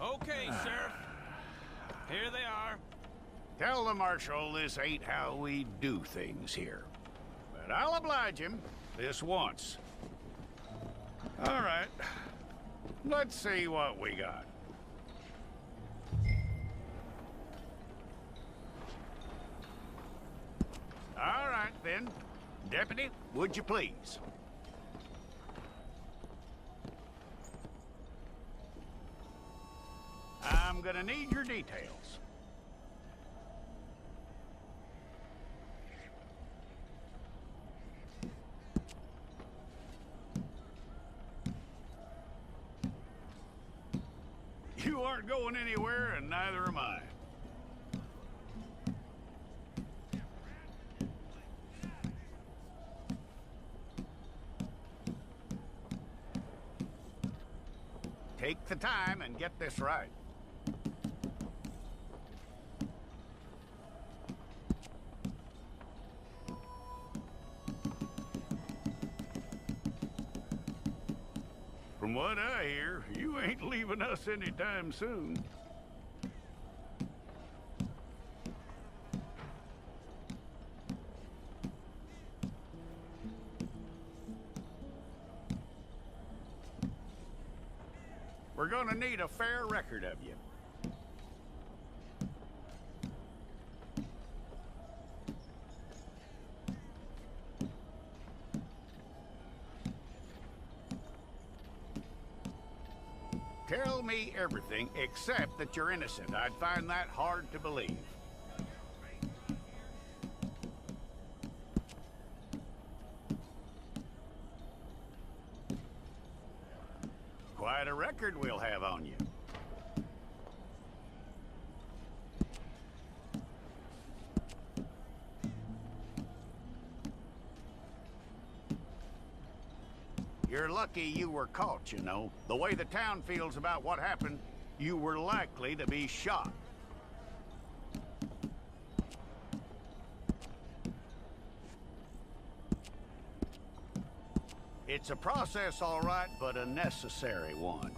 Okay, Sheriff. Here they are. Tell the Marshal this ain't how we do things here. But I'll oblige him this once. All right. Let's see what we got. All right, then. Deputy, would you please? I'm gonna need your details. You aren't going anywhere, and neither am I. Take the time and get this right. From what I hear, you ain't leaving us anytime soon. We're gonna need a fair record of you. Tell me everything except that you're innocent. I'd find that hard to believe. Quite a record we'll have on you. You're lucky you were caught, you know. The way the town feels about what happened, you were likely to be shot. It's a process, all right, but a necessary one.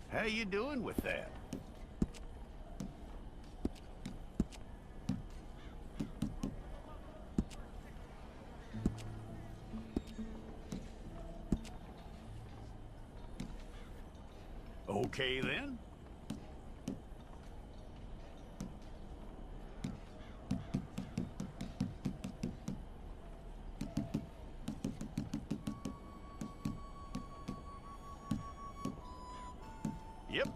How you doing with that? Okay, then. Yep.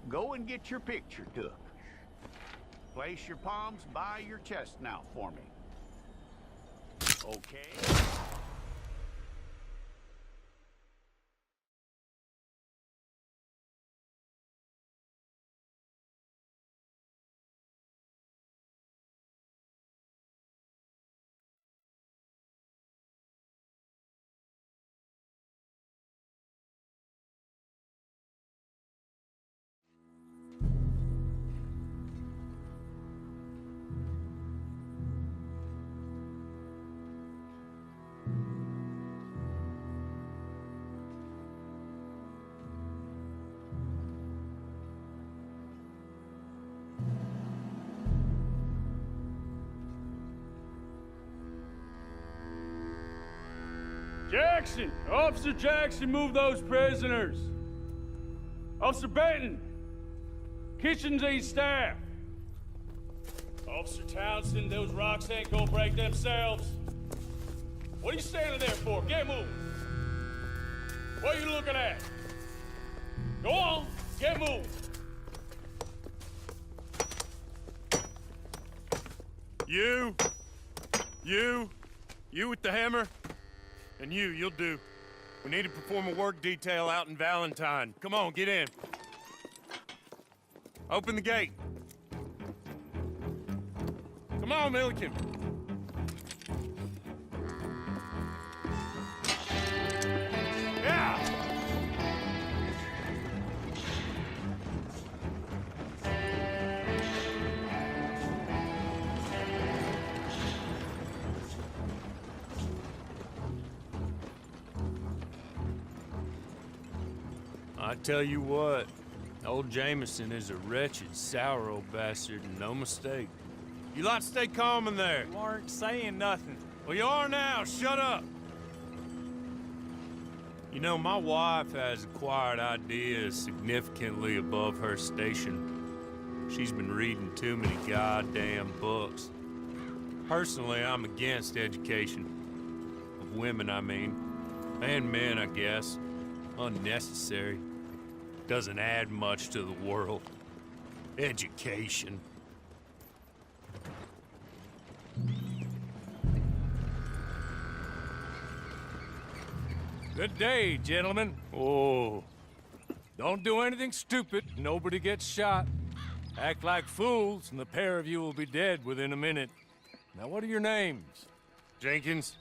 go and get your picture took. Place your palms by your chest now for me. Okay? Jackson! Officer Jackson, move those prisoners! Officer Benton! Kitchens aid staff! Officer Townsend, those rocks ain't gonna break themselves. What are you standing there for? Get moving! What are you looking at? Go on, get moving! You with the hammer? And you'll do. We need to perform a work detail out in Valentine. Come on, get in. Open the gate. Come on, Milliken. Yeah! I tell you what, old Jameson is a wretched, sour old bastard, and no mistake. You lot stay calm in there. You aren't saying nothing. Well, you are now. Shut up. You know, my wife has acquired ideas significantly above her station. She's been reading too many goddamn books. Personally, I'm against education. Of women, I mean. And men, I guess. Unnecessary. Doesn't add much to the world. Education. Good day, gentlemen. Oh. Don't do anything stupid. Nobody gets shot. Act like fools, and the pair of you will be dead within a minute. Now, what are your names? Jenkins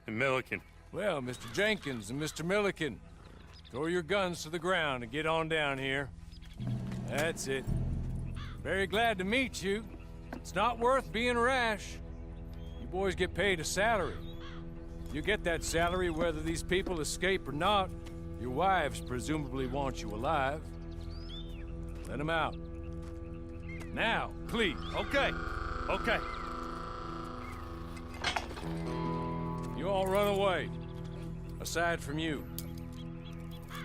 and Milliken. Well, Mr. Jenkins and Mr. Milliken, throw your guns to the ground and get on down here. That's it. Very glad to meet you. It's not worth being rash. You boys get paid a salary. You get that salary whether these people escape or not. Your wives presumably want you alive. Let them out. Now, please. Okay. You all run away. Aside from you.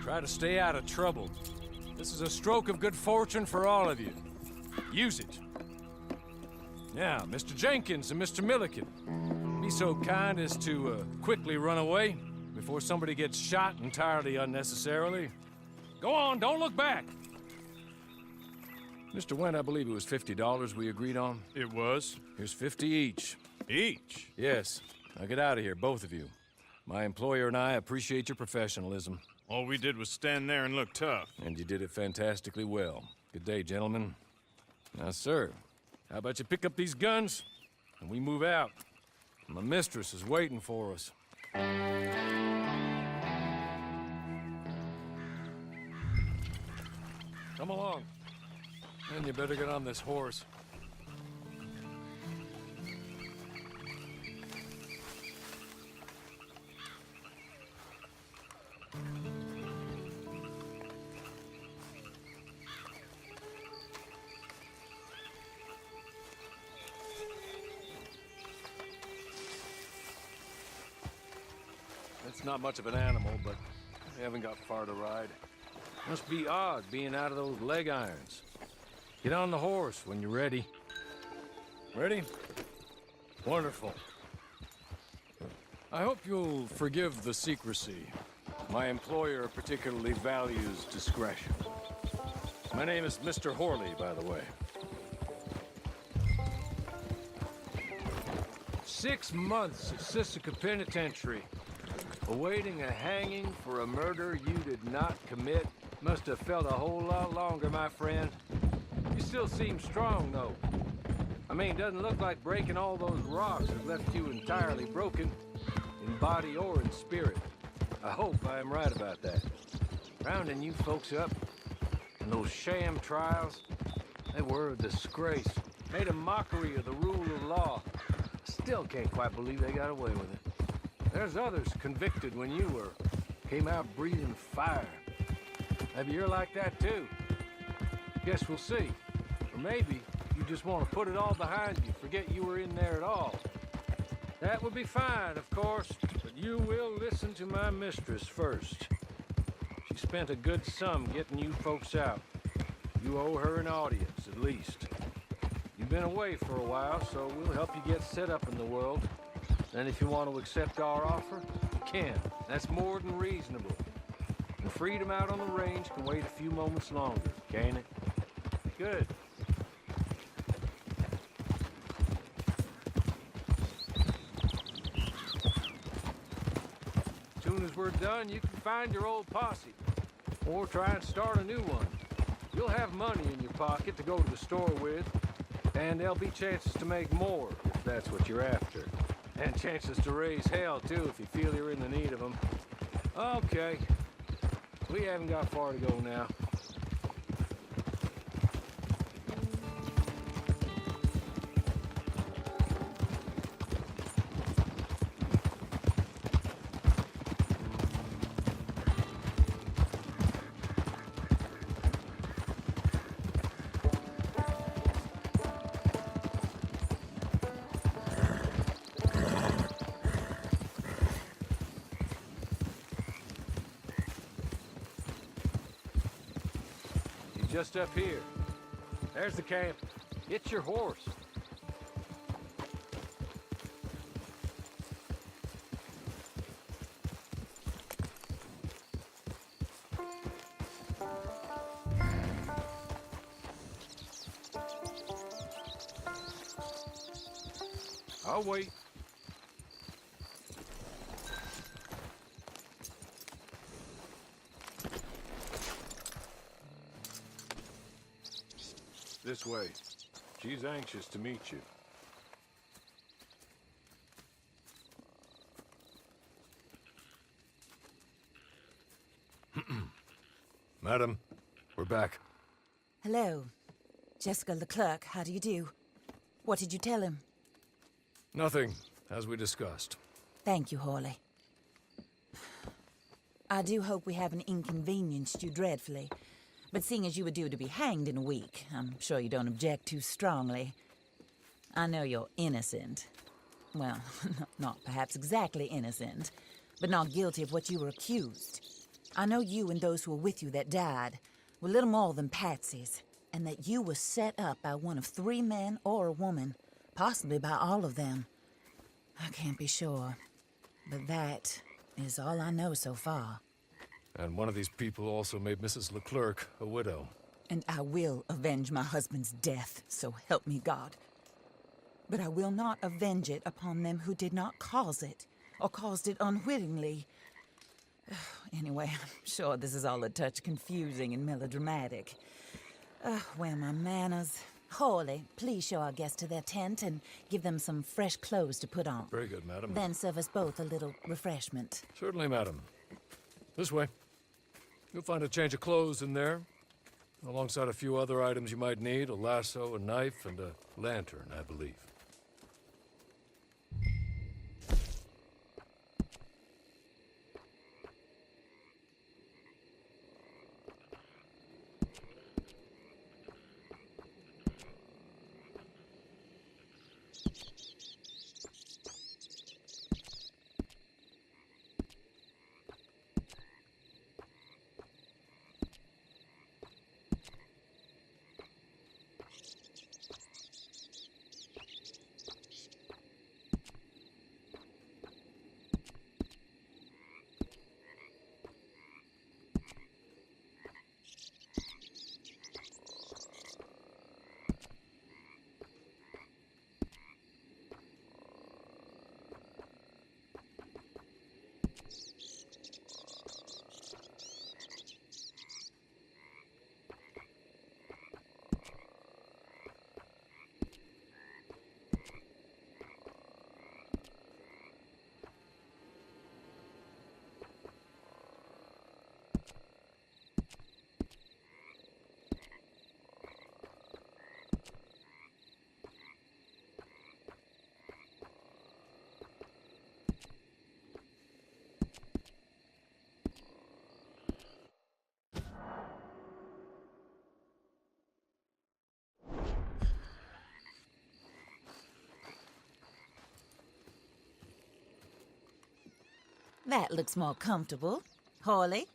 Try to stay out of trouble. This is a stroke of good fortune for all of you. Use it. Now, Mr. Jenkins and Mr. Milliken, be so kind as to quickly run away before somebody gets shot entirely unnecessarily. Go on, don't look back. Mr. Wendt, I believe it was $50 we agreed on. It was. Here's 50 each. Each? Yes. Now get out of here, both of you. My employer and I appreciate your professionalism. All we did was stand there and look tough. And you did it fantastically well. Good day, gentlemen. Now, sir, how about you pick up these guns and we move out? My mistress is waiting for us. Come along. And you better get on this horse. It's not much of an animal, but we haven't got far to ride. Must be odd being out of those leg irons. Get on the horse when you're ready. Ready? Wonderful. I hope you'll forgive the secrecy. My employer particularly values discretion. My name is Mr. Horley, by the way. 6 months at Sisika Penitentiary, awaiting a hanging for a murder you did not commit. Must have felt a whole lot longer, my friend. You still seem strong, though. I mean, doesn't look like breaking all those rocks has left you entirely broken, in body or in spirit. I hope I am right about that. Rounding you folks up, and those sham trials, they were a disgrace. Made a mockery of the rule of law. Still can't quite believe they got away with it. There's others convicted when you were. Came out breathing fire. Maybe you're like that too. Guess we'll see. Or maybe you just want to put it all behind you, forget you were in there at all. That would be fine, of course, but you will listen to my mistress first. She spent a good sum getting you folks out. You owe her an audience, at least. You've been away for a while, so we'll help you get set up in the world. And if you want to accept our offer, you can. That's more than reasonable. And freedom out on the range can wait a few moments longer, can't it? Good. As soon as we're done, you can find your old posse. Or try and start a new one. You'll have money in your pocket to go to the store with. And there'll be chances to make more, if that's what you're after. And chances to raise hell, too, if you feel you're in the need of them. Okay. We haven't got far to go now. Just up here. There's the camp. It's your horse. I'll wait. This way. She's anxious to meet you. Madam, we're back. Hello. Jessica Leclerc, how do you do? What did you tell him? Nothing, as we discussed. Thank you, Horley. I do hope we haven't inconvenienced you dreadfully. But seeing as you were due to be hanged in a week, I'm sure you don't object too strongly. I know you're innocent. Well, not perhaps exactly innocent, but not guilty of what you were accused. I know you and those who were with you that died were little more than patsies, and that you were set up by one of 3 men or a woman, possibly by all of them. I can't be sure, but that is all I know so far. And one of these people also made Mrs. Leclerc a widow. And I will avenge my husband's death, so help me God. But I will not avenge it upon them who did not cause it, or caused it unwittingly. Anyway, I'm sure this is all a touch confusing and melodramatic. Where are my manners? Horley, please show our guests to their tent and give them some fresh clothes to put on. Very good, madam. Then serve us both a little refreshment. Certainly, madam. This way. You'll find a change of clothes in there, alongside a few other items you might need, a lasso, a knife, and a lantern, I believe. That looks more comfortable. Hawley,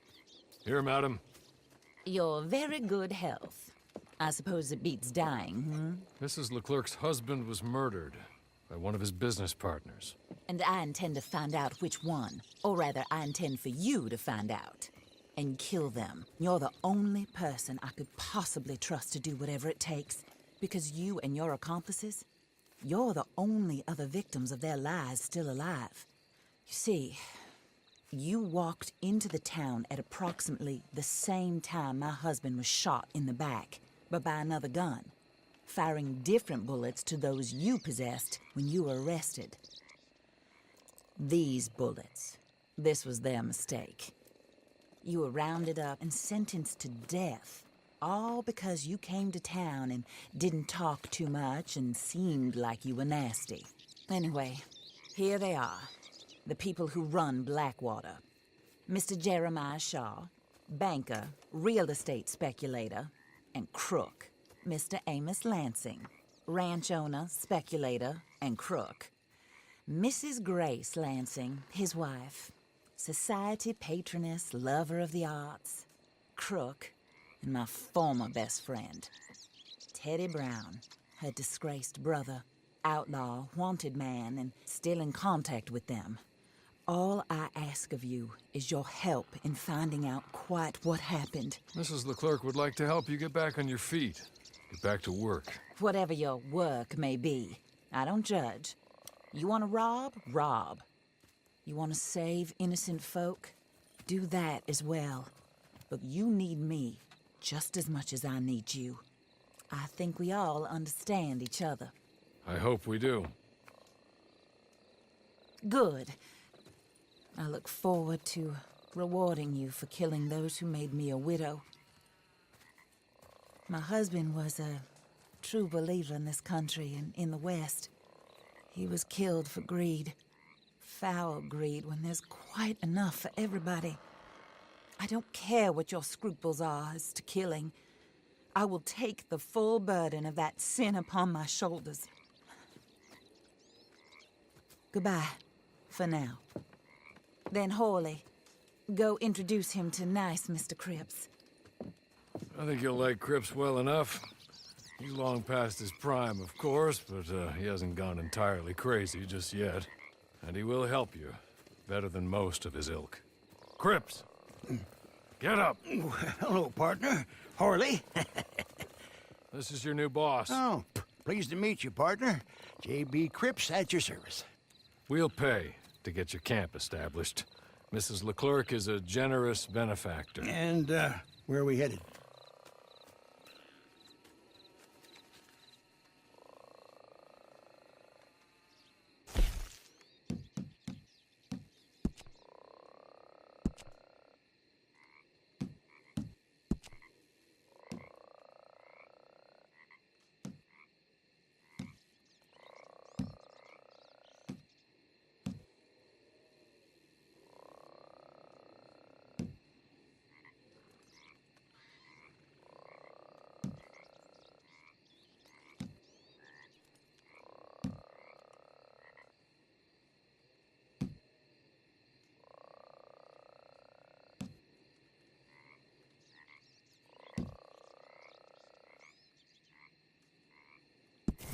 Here, madam. your very good health. I suppose it beats dying, Mrs. Leclerc's husband was murdered by one of his business partners. And I intend to find out which one. Or rather, I intend for you to find out. And kill them. You're the only person I could possibly trust to do whatever it takes. Because you and your accomplices, you're the only other victims of their lies still alive. You see, you walked into the town at approximately the same time my husband was shot in the back, but by another gun, firing different bullets to those you possessed when you were arrested. These bullets, this was their mistake. You were rounded up and sentenced to death, all because you came to town and didn't talk too much and seemed like you were nasty. Anyway, here they are, the people who run Blackwater. Mr. Jeremiah Shaw, banker, real estate speculator, and crook. Mr. Amos Lansing, ranch owner, speculator, and crook. Mrs. Grace Lansing, his wife, society patroness, lover of the arts, crook, and my former best friend, Teddy Brown, her disgraced brother, outlaw, wanted man, and still in contact with them. All I ask of you is your help in finding out quite what happened. Mrs. Leclerc would like to help you get back on your feet. Get back to work. Whatever your work may be, I don't judge. You want to rob? Rob. You want to save innocent folk? Do that as well. But you need me just as much as I need you. I think we all understand each other. I hope we do. Good. I look forward to rewarding you for killing those who made me a widow. My husband was a true believer in this country and in the West. He was killed for greed. Foul greed when there's quite enough for everybody. I don't care what your scruples are as to killing. I will take the full burden of that sin upon my shoulders. Goodbye, for now. Then Hawley, go introduce him to nice Mr. Cripps. I think you'll like Cripps well enough. He's long past his prime, of course, but he hasn't gone entirely crazy just yet. And he will help you, better than most of his ilk. Cripps! Get up! Hello, partner. Harley. This is your new boss. Oh, pleased to meet you, partner. J.B. Cripps at your service. We'll pay to get your camp established. Mrs. Leclerc is a generous benefactor. And, where are we headed?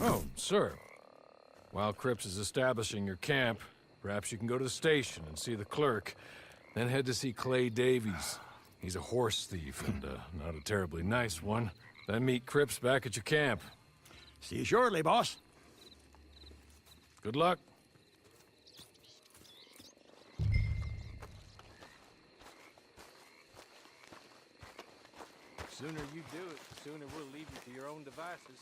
Oh, sir. While Cripps is establishing your camp, perhaps you can go to the station and see the clerk, then head to see Clay Davies. He's a horse thief, and not a terribly nice one. Then meet Cripps back at your camp. See you shortly, boss. Good luck. The sooner you do it, the sooner we'll leave you to your own devices.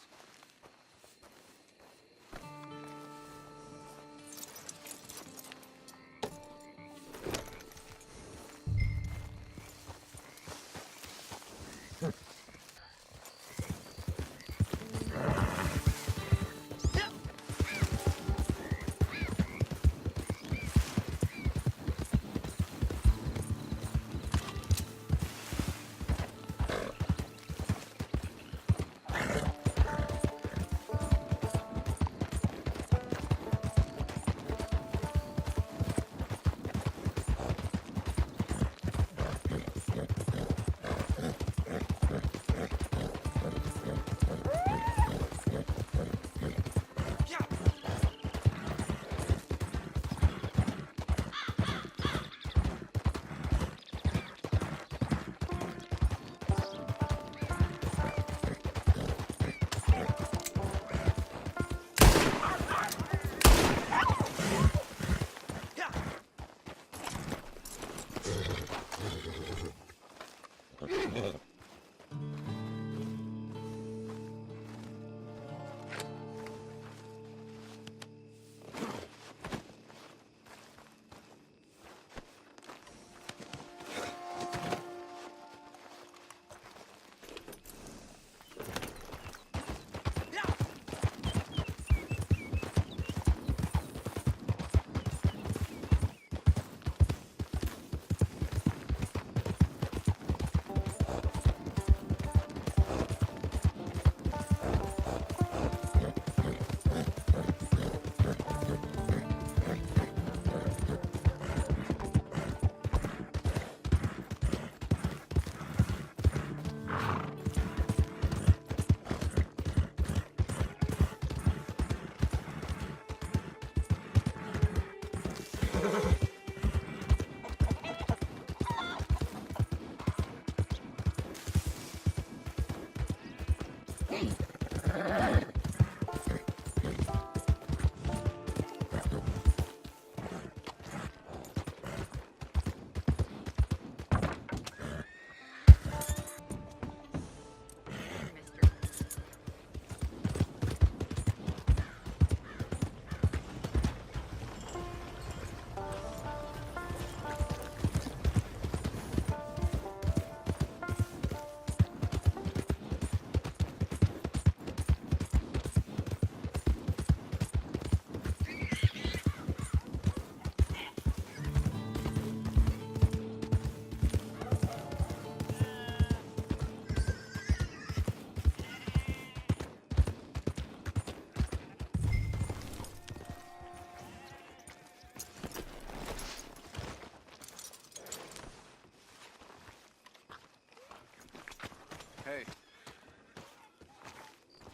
Hey.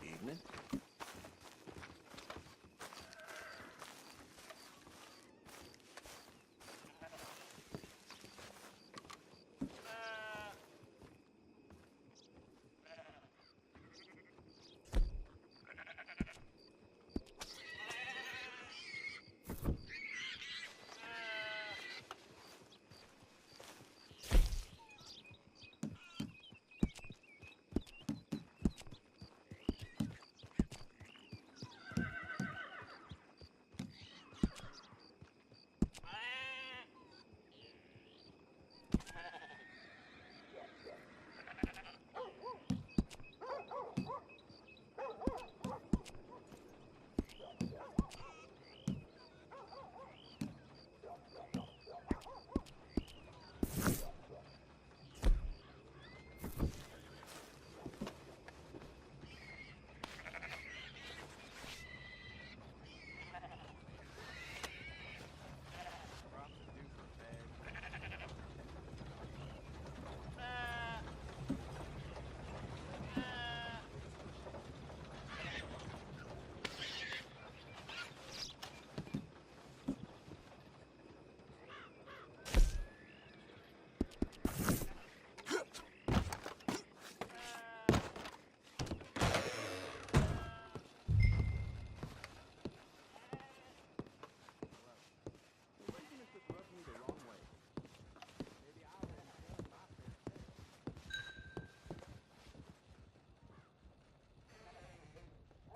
Evening.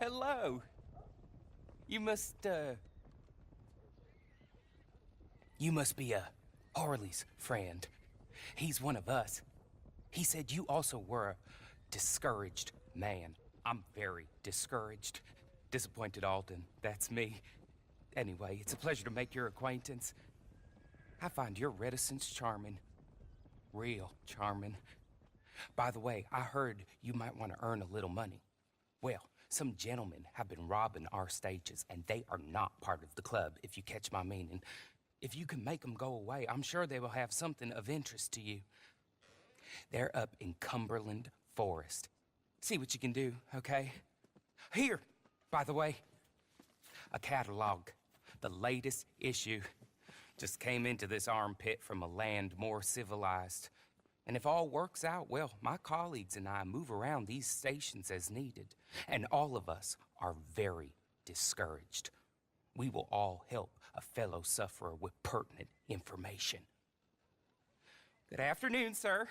Hello. You must be Harley's friend. He's one of us. He said you also were a discouraged man. I'm very discouraged. Disappointed Alden, that's me. Anyway, it's a pleasure to make your acquaintance. I find your reticence charming. Real charming. By the way, I heard you might want to earn a little money. Well, some gentlemen have been robbing our stages, and they are not part of the club, if you catch my meaning. If you can make them go away, I'm sure they will have something of interest to you. They're up in Cumberland Forest. See what you can do, okay? Here, by the way, a catalog, the latest issue. Just came into this armpit from a land more civilized. And if all works out, well, my colleagues and I move around these stations as needed. And all of us are very discouraged. We will all help a fellow sufferer with pertinent information. Good afternoon, sir.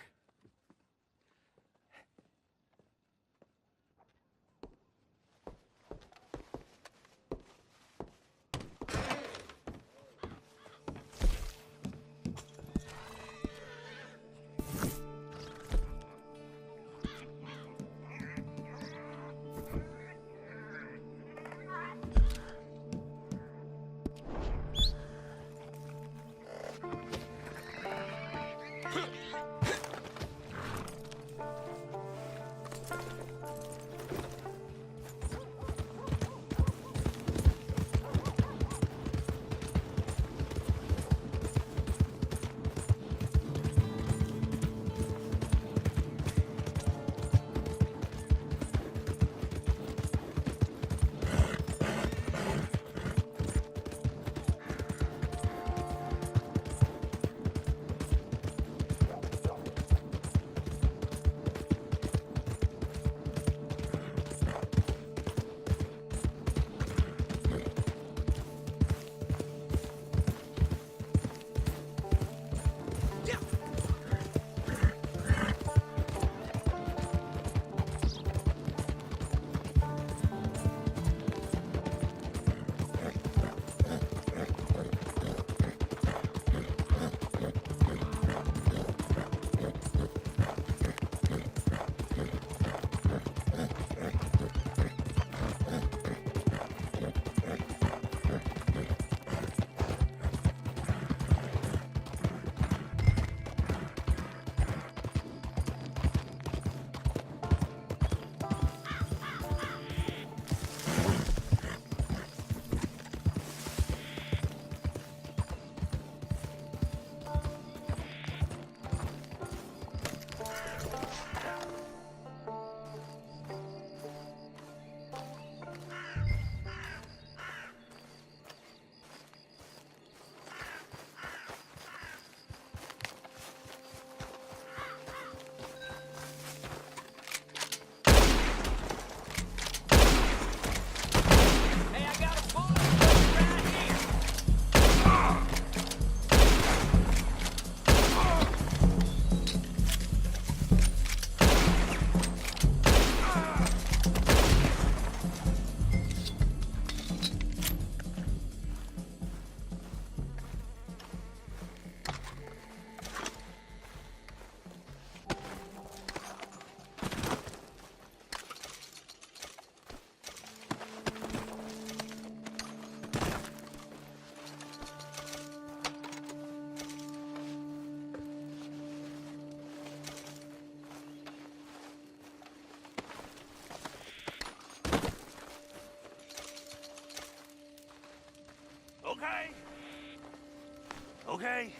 okay?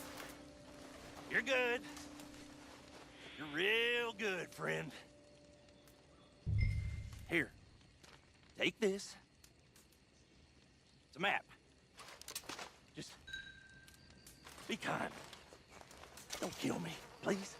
You're good. You're real good, friend. Here, take this. It's a map. Just be kind. Don't kill me, please.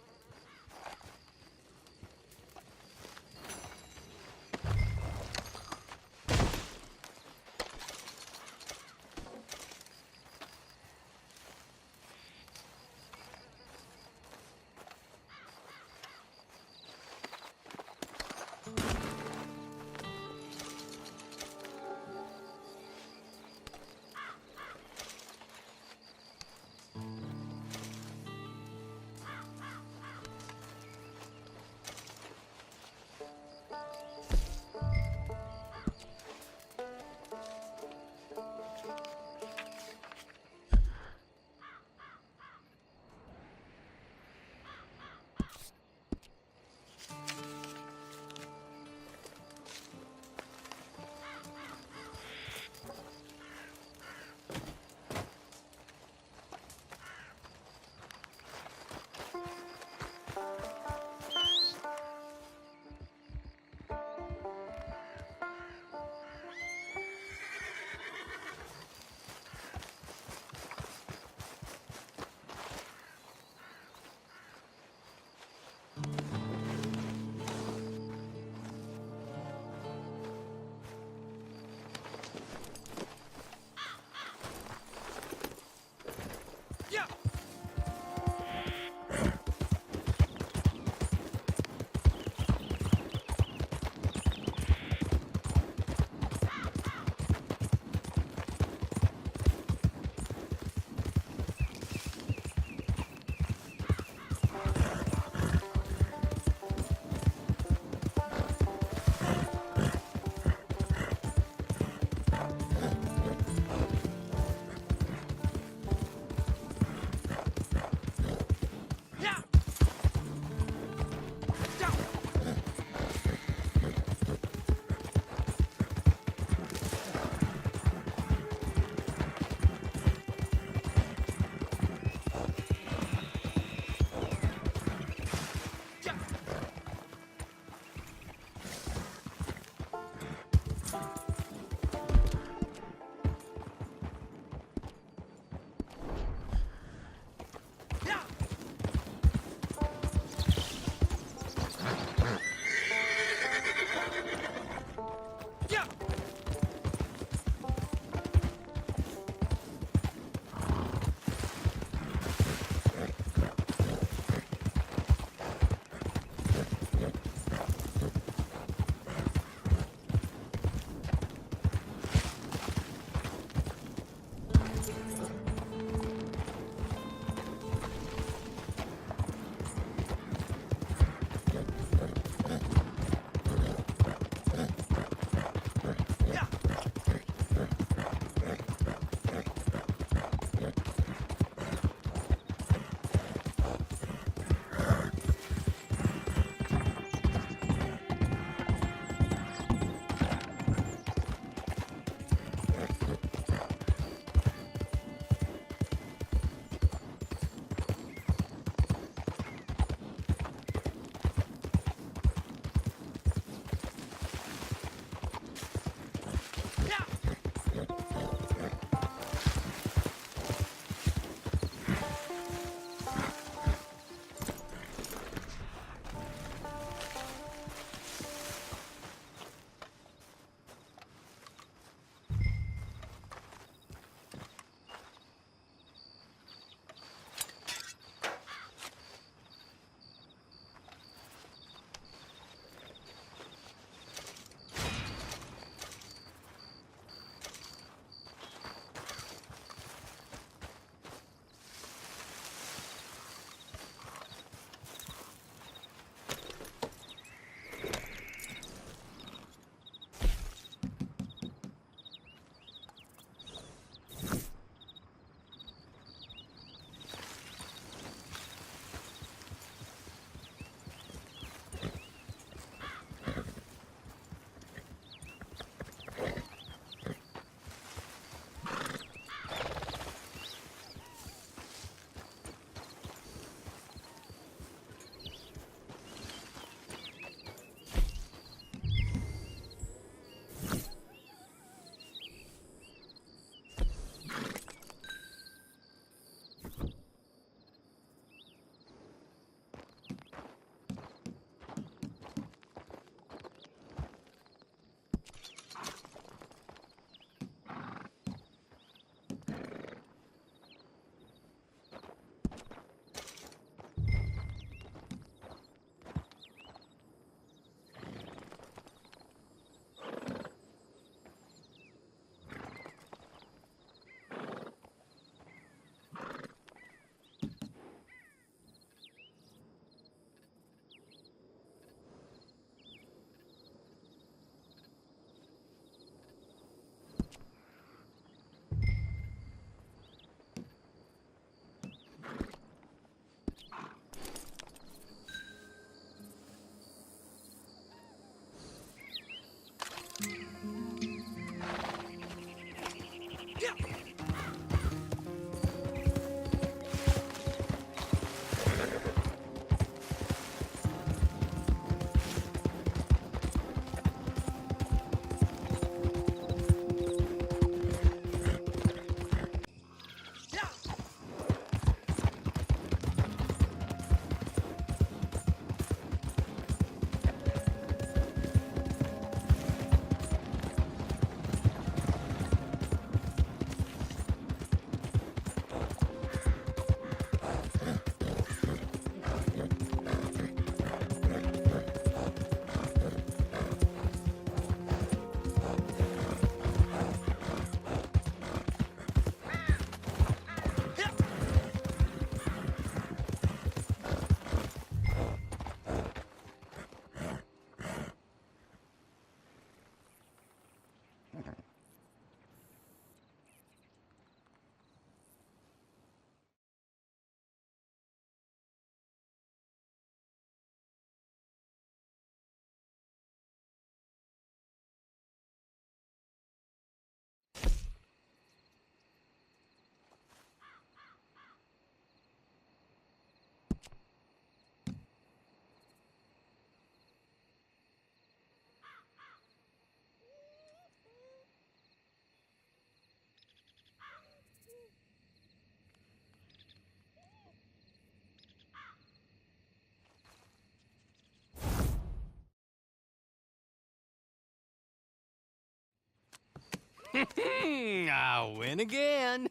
I win again.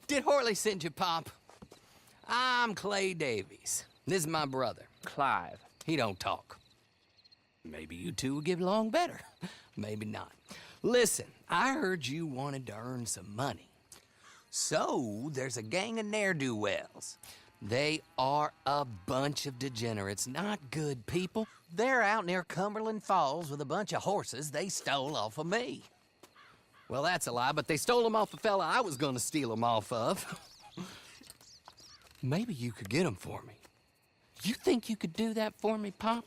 Did Horley send you, Pop? I'm Clay Davies. This is my brother, Clive. He don't talk. Maybe you two will get along better. Maybe not. Listen, I heard you wanted to earn some money. So, there's a gang of ne'er-do-wells. They are a bunch of degenerates, not good people. They're out near Cumberland Falls with a bunch of horses they stole off of me. Well, that's a lie, but they stole them off a fella I was gonna steal them off of. Maybe you could get them for me. You think you could do that for me, Pop?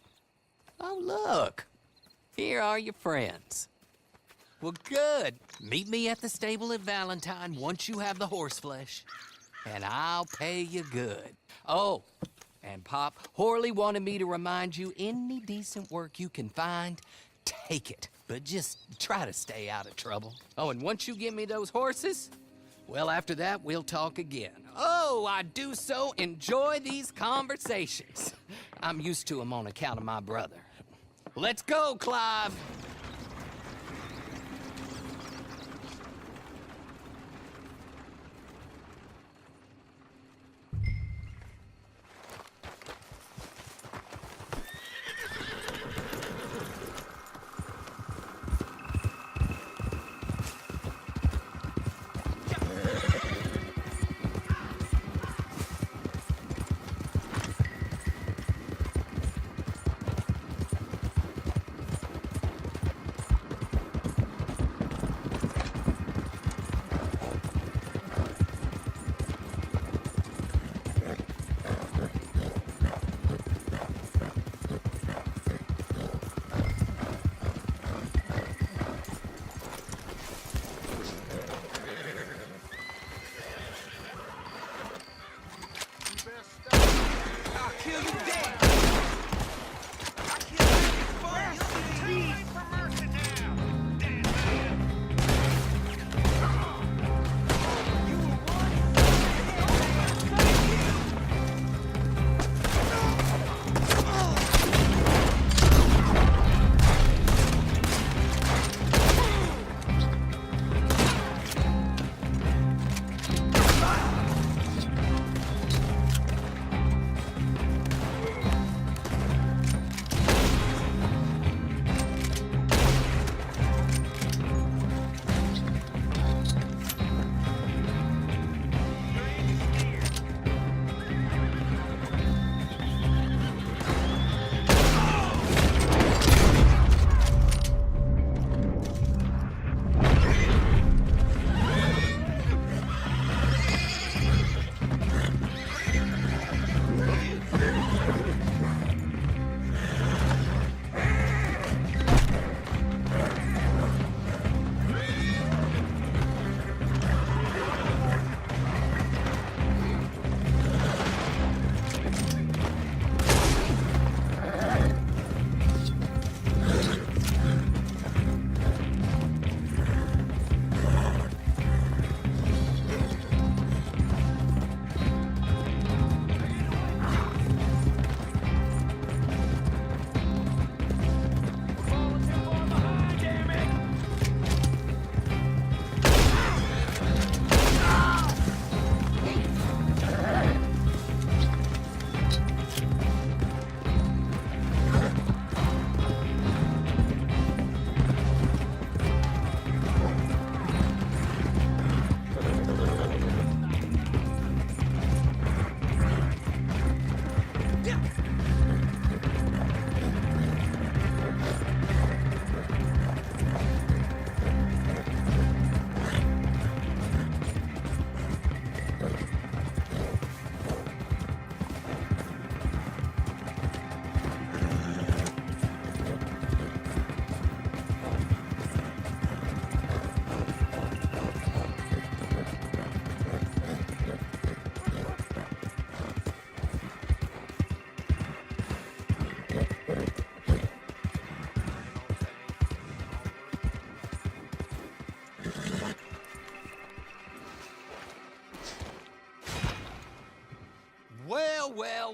Oh, look. Here are your friends. Well, good. Meet me at the stable at Valentine once you have the horse flesh, and I'll pay you good. Oh, and Pop, Horley wanted me to remind you, any decent work you can find, take it. But just try to stay out of trouble. Oh, and once you give me those horses, well, after that, we'll talk again. Oh, I do so enjoy these conversations. I'm used to them on account of my brother. Let's go, Clive.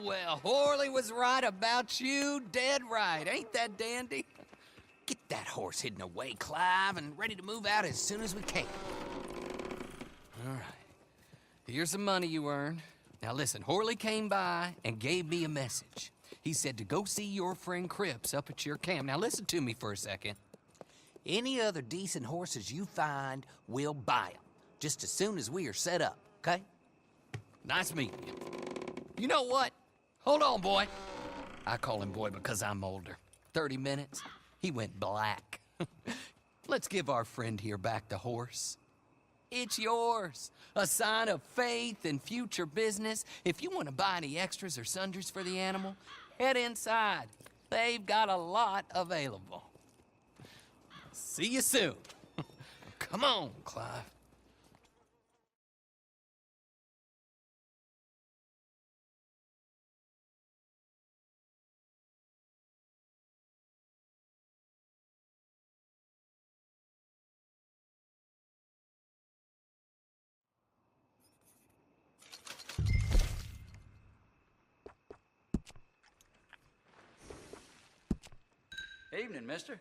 Well, Horley was right about you, dead right. Ain't that dandy? Get that horse hidden away, Clive, and ready to move out as soon as we can. All right. Here's the money you earned. Now listen, Horley came by and gave me a message. He said to go see your friend Cripps up at your camp. Now listen to me for a second. Any other decent horses you find, we'll buy them. Just as soon as we are set up, okay? Nice meeting you. You know what? Hold on, boy. I call him boy because I'm older. 30 minutes, he went black. Let's give our friend here back the horse. It's yours. A sign of faith and future business. If you want to buy any extras or sundries for the animal, head inside. They've got a lot available. See you soon. Come on, Clive. Evening, mister.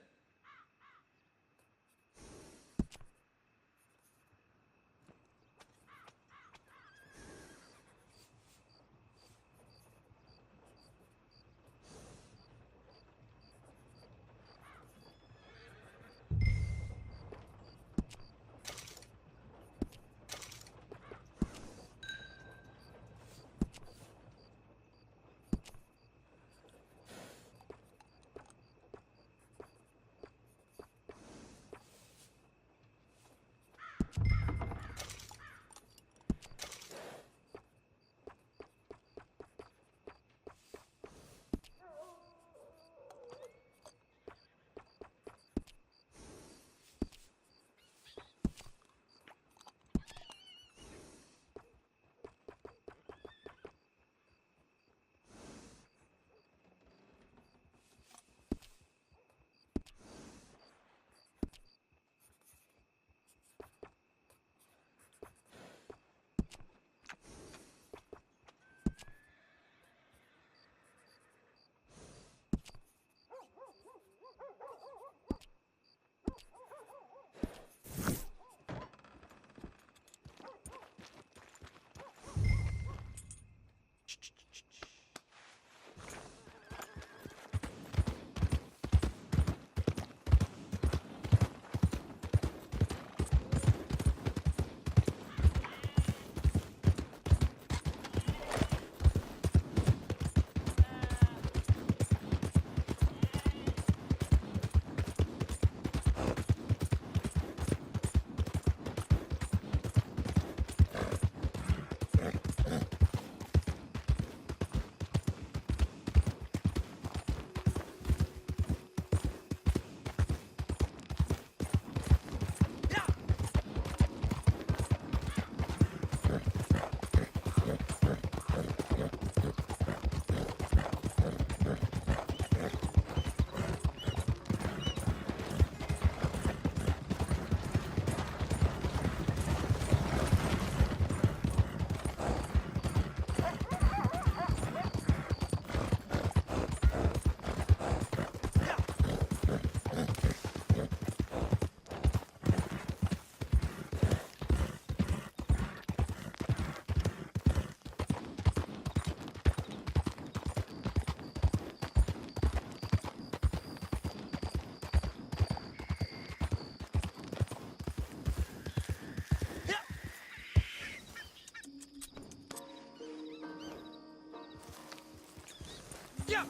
Yeah!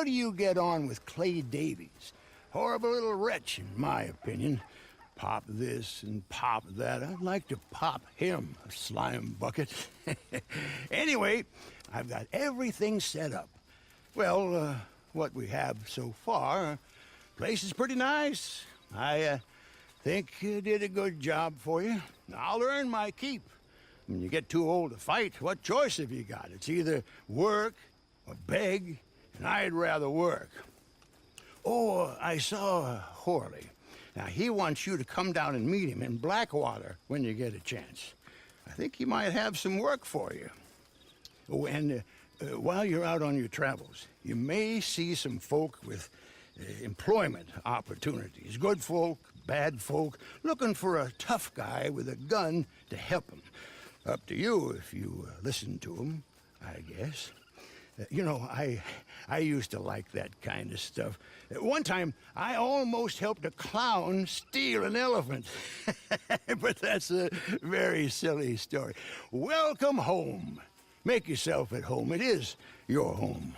do you get on with Clay Davies? Horrible little wretch, in my opinion. Pop this and pop that. I'd like to pop him, a slime bucket. Anyway, I've got everything set up. Well, what we have so far, place is pretty nice. I think you did a good job for you. I'll earn my keep. When you get too old to fight, what choice have you got? It's either work or beg, and I'd rather work. Oh, I saw Horley. Now, he wants you to come down and meet him in Blackwater when you get a chance. I think he might have some work for you. Oh, and while you're out on your travels, you may see some folk with employment opportunities. Good folk, bad folk, looking for a tough guy with a gun to help them. Up to you if you listen to them, I guess. You know, I used to like that kind of stuff. One time, I almost helped a clown steal an elephant. But that's a very silly story. Welcome home. Make yourself at home. It is your home.